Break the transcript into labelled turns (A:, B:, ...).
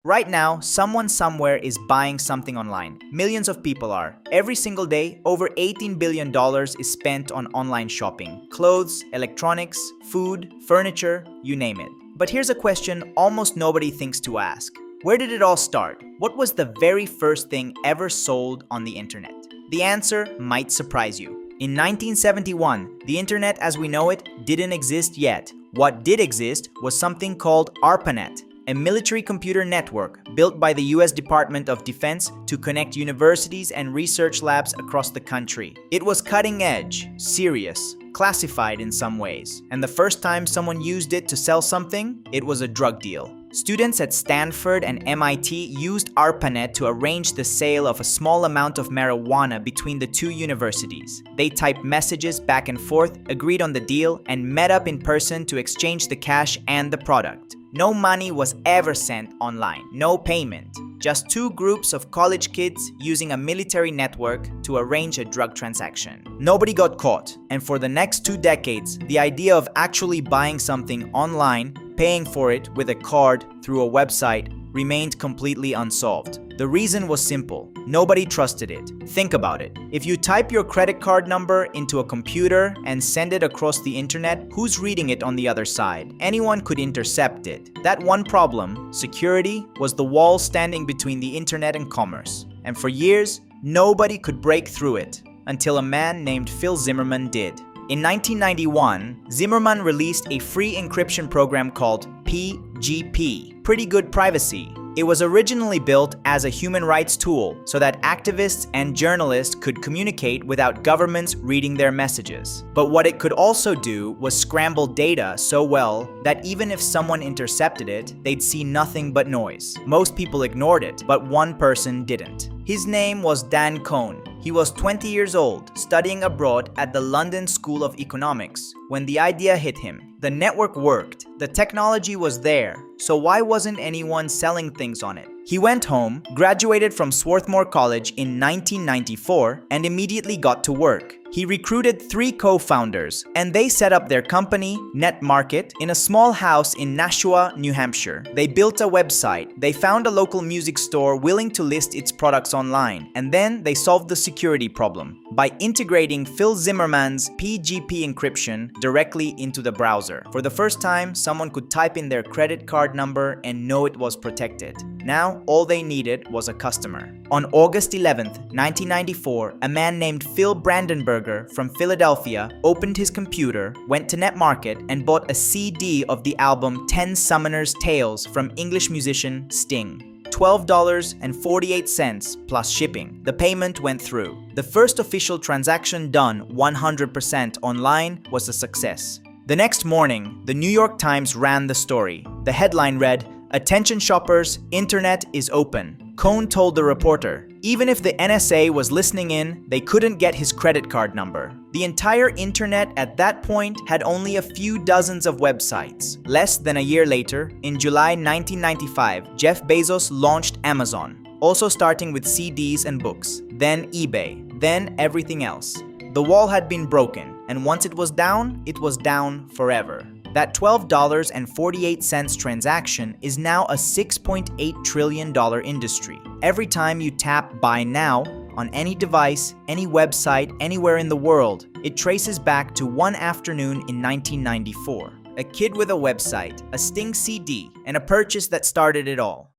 A: Right now, someone somewhere is buying something online. Millions of people are. Every single day, over $18 billion is spent on online shopping. Clothes, electronics, food, furniture, you name it. But here's a question almost nobody thinks to ask. Where did it all start? What was the very first thing ever sold on the internet? The answer might surprise you. In 1971, the internet as we know it didn't exist yet. What did exist was something called ARPANET, a military computer network built by the US Department of Defense to connect universities and research labs across the country. It was cutting edge, serious, classified in some ways, and the first time someone used it to sell something, it was a drug deal. Students at Stanford and MIT used ARPANET to arrange the sale of a small amount of marijuana between the two universities. They typed messages back and forth, agreed on the deal, and met up in person to exchange the cash and the product. No money was ever sent online, no payment. Just two groups of college kids using a military network to arrange a drug transaction. Nobody got caught, and for the next 2 decades, the idea of actually buying something online, paying for it with a card through a website, remained completely unsolved. The reason was simple. Nobody trusted it. Think about it. If you type your credit card number into a computer and send it across the internet, who's reading it on the other side? Anyone could intercept it. That one problem, security, was the wall standing between the internet and commerce. And for years, nobody could break through it, until a man named Phil Zimmermann did. In 1991, Zimmermann released a free encryption program called PGP, Pretty Good Privacy. It was originally built as a human rights tool so that activists and journalists could communicate without governments reading their messages. But what it could also do was scramble data so well that even if someone intercepted it, they'd see nothing but noise. Most people ignored it, but one person didn't. His name was Dan Kohn. He was 20 years old, studying abroad at the London School of Economics, when the idea hit him. The network worked, the technology was there, so why wasn't anyone selling things on it? He went home, graduated from Swarthmore College in 1994, and immediately got to work. He recruited 3 co-founders, and they set up their company, Net Market, in a small house in Nashua, New Hampshire. They built a website, they found a local music store willing to list its products online, and then they solved the security problem by integrating Phil Zimmermann's PGP encryption directly into the browser. For the first time, someone could type in their credit card number and know it was protected. Now, all they needed was a customer. On August 11th, 1994, a man named Phil Brandenberger from Philadelphia opened his computer, went to Net Market, and bought a CD of the album 10 Summoner's Tales from English musician Sting. $12.48 plus shipping. The payment went through. The first official transaction done 100% online was a success. The next morning, the New York Times ran the story. The headline read, "Attention shoppers, internet is open." Kohn told the reporter, even if the NSA was listening in, they couldn't get his credit card number. The entire internet at that point had only a few dozens of websites. Less than a year later, in July 1995, Jeff Bezos launched Amazon, also starting with CDs and books, then eBay, then everything else. The wall had been broken, and once it was down forever. That $12.48 transaction is now a $6.8 trillion industry. Every time you tap Buy Now on any device, any website, anywhere in the world, it traces back to one afternoon in 1994. A kid with a website, a Sting CD, and a purchase that started it all.